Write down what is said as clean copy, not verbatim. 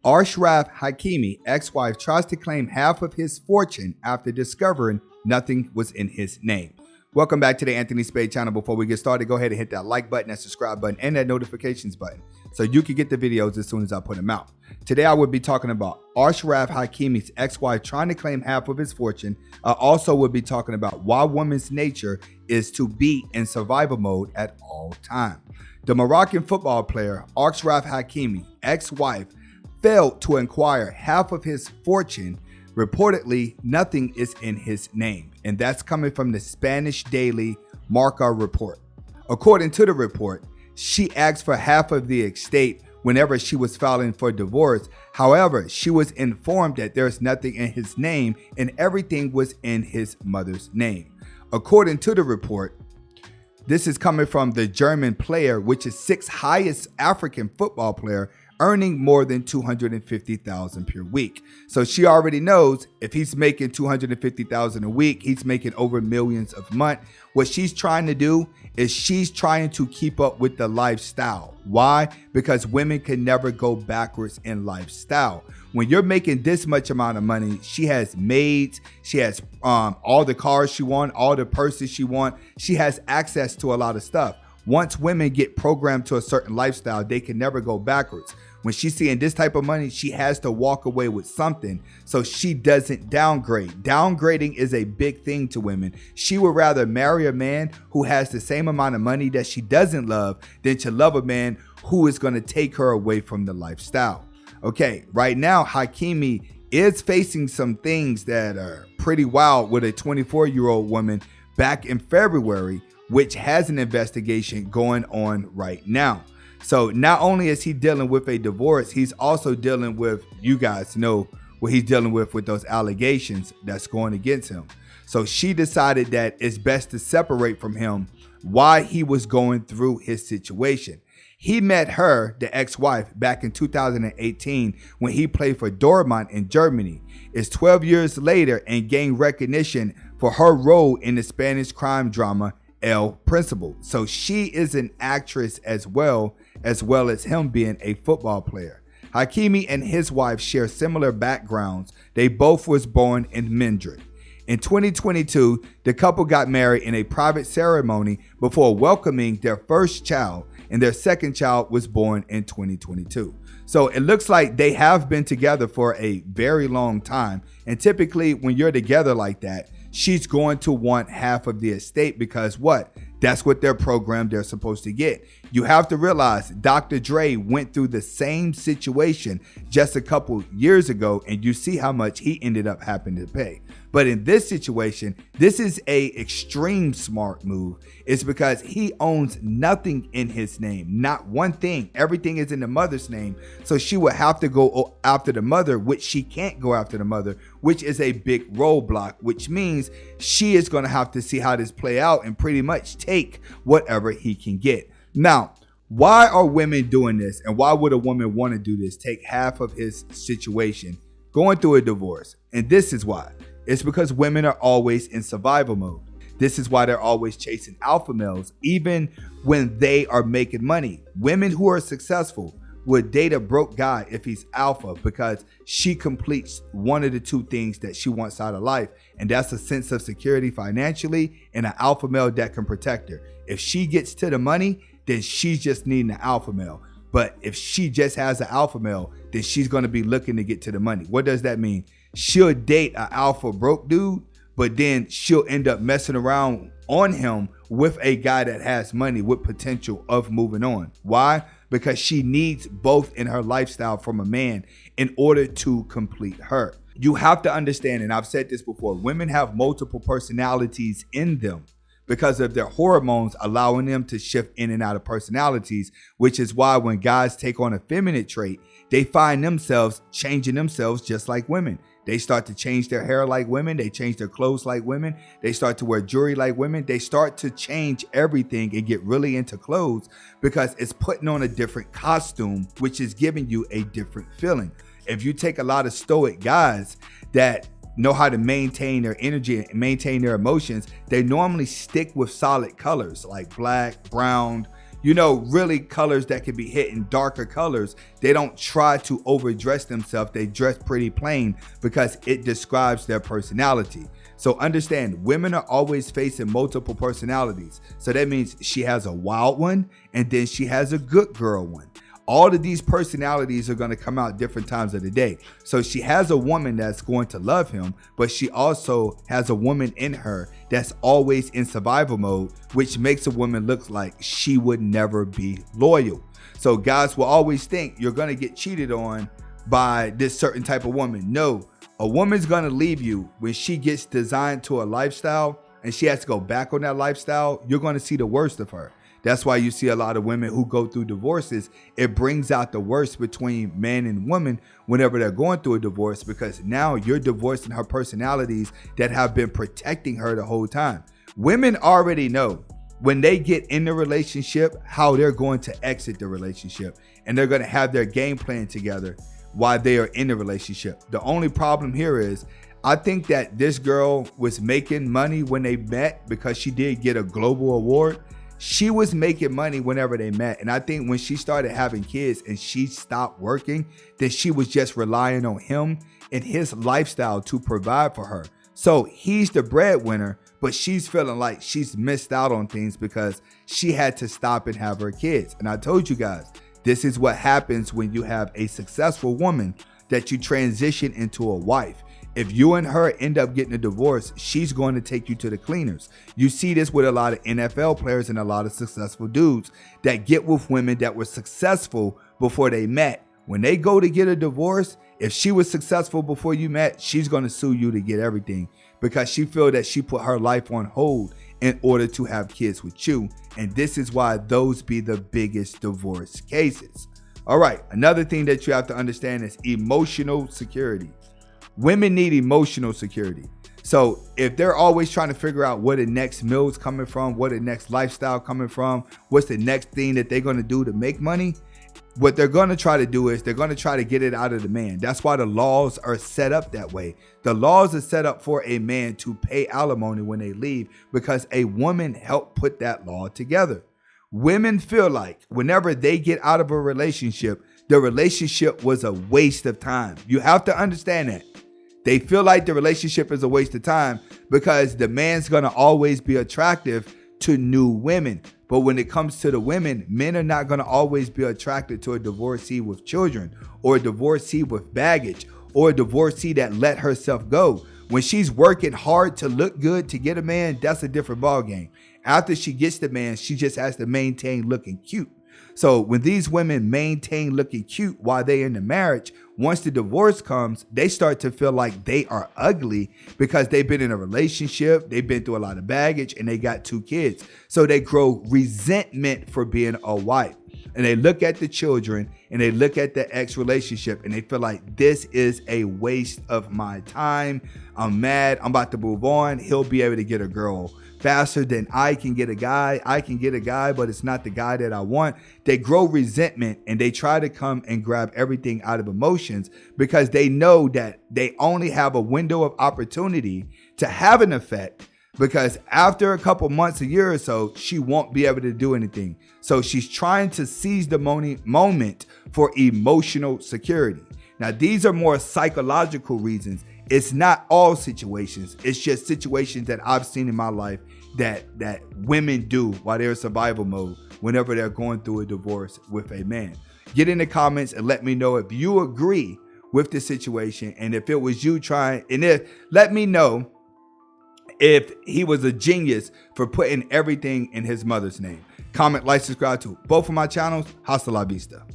Achraf Hakimi, ex-wife, tries to claim half of his fortune after discovering nothing was in his name. Welcome back to the Anthony Spade channel. Before we get started, go ahead and hit that like button, that subscribe button, and that notifications button so you can get the videos as soon as I put them out. Today, I will be talking about Achraf Hakimi's ex-wife trying to claim half of his fortune. I also will be talking about why women's nature is to be in survival mode at all times. The Moroccan football player Achraf Hakimi, ex-wife, failed to acquire half of his fortune. Reportedly, nothing is in his name, and that's coming from the Spanish daily Marca report. According to the report, she asked for half of the estate whenever she was filing for divorce. However, she was informed that there's nothing in his name and everything was in his mother's name. According to the report, this is coming from the German player, which is sixth highest African football player, earning more than $250,000 per week. So she already knows if he's making $250,000 a week, he's making over millions a month. What she's trying to do is she's trying to keep up with the lifestyle. Why? Because women can never go backwards in lifestyle. When you're making this much amount of money, she has maids, she has all the cars she wants, all the purses she wants. She has access to a lot of stuff. Once women get programmed to a certain lifestyle, they can never go backwards. When she's seeing this type of money, she has to walk away with something so she doesn't downgrade. Downgrading is a big thing to women. She would rather marry a man who has the same amount of money that she doesn't love than to love a man who is going to take her away from the lifestyle. Okay, right now, Hakimi is facing some things that are pretty wild with a 24-year-old woman back in February, which has an investigation going on right now. So not only is he dealing with a divorce, he's also dealing with, you guys know what he's dealing with those allegations that's going against him. So she decided that it's best to separate from him while he was going through his situation. He met her, the ex-wife, back in 2018 when he played for Dortmund in Germany. It's 12 years later and gained recognition for her role in the Spanish crime drama El Principal. So she is an actress as well as him being a football player. Hakimi and his wife share similar backgrounds. They both was born in Madrid. In 2022, the couple got married in a private ceremony before welcoming their first child, and their second child was born in 2022. So it looks like they have been together for a very long time. And typically when you're together like that, she's going to want half of the estate because what? That's what they're programmed they're supposed to get. You have to realize Dr. Dre went through the same situation just a couple years ago, and you see how much he ended up having to pay. But in this situation, this is a extreme smart move. It's because he owns nothing in his name, not one thing. Everything is in the mother's name. So she would have to go after the mother, which she can't go after the mother, which is a big roadblock, which means she is going to have to see how this play out and pretty much take whatever he can get. Now, why are women doing this, and why would a woman want to do this? Take half of his situation, going through a divorce. And this is why. It's because women are always in survival mode. This is why they're always chasing alpha males, even when they are making money. Women who are successful would date a broke guy if he's alpha because she completes one of the two things that she wants out of life, and that's a sense of security financially and an alpha male that can protect her. If she gets to the money, then she's just needing an alpha male. But if she just has an alpha male, then she's going to be looking to get to the money. What does that mean? She'll date an alpha broke dude, but then she'll end up messing around on him with a guy that has money with potential of moving on. Why? Because she needs both in her lifestyle from a man in order to complete her. You have to understand, and I've said this before, women have multiple personalities in them because of their hormones allowing them to shift in and out of personalities, which is why when guys take on a feminine trait, they find themselves changing themselves just like women. They start to change their hair like women. They change their clothes like women. They start to wear jewelry like women. They start to change everything and get really into clothes because it's putting on a different costume, which is giving you a different feeling. If you take a lot of stoic guys that know how to maintain their energy and maintain their emotions, they normally stick with solid colors like black, brown, really colors that can be hitting darker colors. They don't try to overdress themselves. They dress pretty plain because it describes their personality. So understand, women are always facing multiple personalities. So that means she has a wild one and then she has a good girl one. All of these personalities are going to come out different times of the day. So she has a woman that's going to love him, but she also has a woman in her that's always in survival mode, which makes a woman look like she would never be loyal. So guys will always think you're going to get cheated on by this certain type of woman. No, a woman's going to leave you when she gets designed to a lifestyle and she has to go back on that lifestyle. You're going to see the worst of her. That's why you see a lot of women who go through divorces. It brings out the worst between man and woman whenever they're going through a divorce, because now you're divorcing her personalities that have been protecting her the whole time. Women already know when they get in the relationship how they're going to exit the relationship, and they're going to have their game plan together while they are in the relationship. The only problem here is I think that this girl was making money when they met because she did get a global award. She was making money whenever they met. And I think when she started having kids and she stopped working, then she was just relying on him and his lifestyle to provide for her. So he's the breadwinner, but she's feeling like she's missed out on things because she had to stop and have her kids. And I told you guys, this is what happens when you have a successful woman that you transition into a wife. If you and her end up getting a divorce, she's going to take you to the cleaners. You see this with a lot of NFL players and a lot of successful dudes that get with women that were successful before they met. When they go to get a divorce, if she was successful before you met, she's going to sue you to get everything because she feel that she put her life on hold in order to have kids with you. And this is why those be the biggest divorce cases. All right, another thing that you have to understand is emotional security. Women need emotional security. So if they're always trying to figure out where the next meal's coming from, where the next lifestyle coming from, what's the next thing that they're going to do to make money, what they're going to try to do is they're going to try to get it out of the man. That's why the laws are set up that way. The laws are set up for a man to pay alimony when they leave because a woman helped put that law together. Women feel like whenever they get out of a relationship, the relationship was a waste of time. You have to understand that. They feel like the relationship is a waste of time because the man's going to always be attractive to new women. But when it comes to the women, men are not going to always be attracted to a divorcee with children or a divorcee with baggage or a divorcee that let herself go. When she's working hard to look good to get a man, that's a different ballgame. After she gets the man, she just has to maintain looking cute. So when these women maintain looking cute while they're in the marriage, once the divorce comes, they start to feel like they are ugly because they've been in a relationship, they've been through a lot of baggage, and they got 2 kids. So they grow resentment for being a wife. And they look at the children and they look at the ex relationship and they feel like this is a waste of my time. I'm mad. I'm about to move on. He'll be able to get a girl faster than I can get a guy. I can get a guy, but it's not the guy that I want. They grow resentment and they try to come and grab everything out of emotions because they know that they only have a window of opportunity to have an effect. Because after a couple months, a year or so, she won't be able to do anything. So she's trying to seize the moment for emotional security. Now, these are more psychological reasons. It's not all situations. It's just situations that I've seen in my life that women do while they're in survival mode whenever they're going through a divorce with a man. Get in the comments and let me know if you agree with the situation and if it was you trying. And let me know if he was a genius for putting everything in his mother's name. Comment, like, subscribe to both of my channels. Hasta la vista.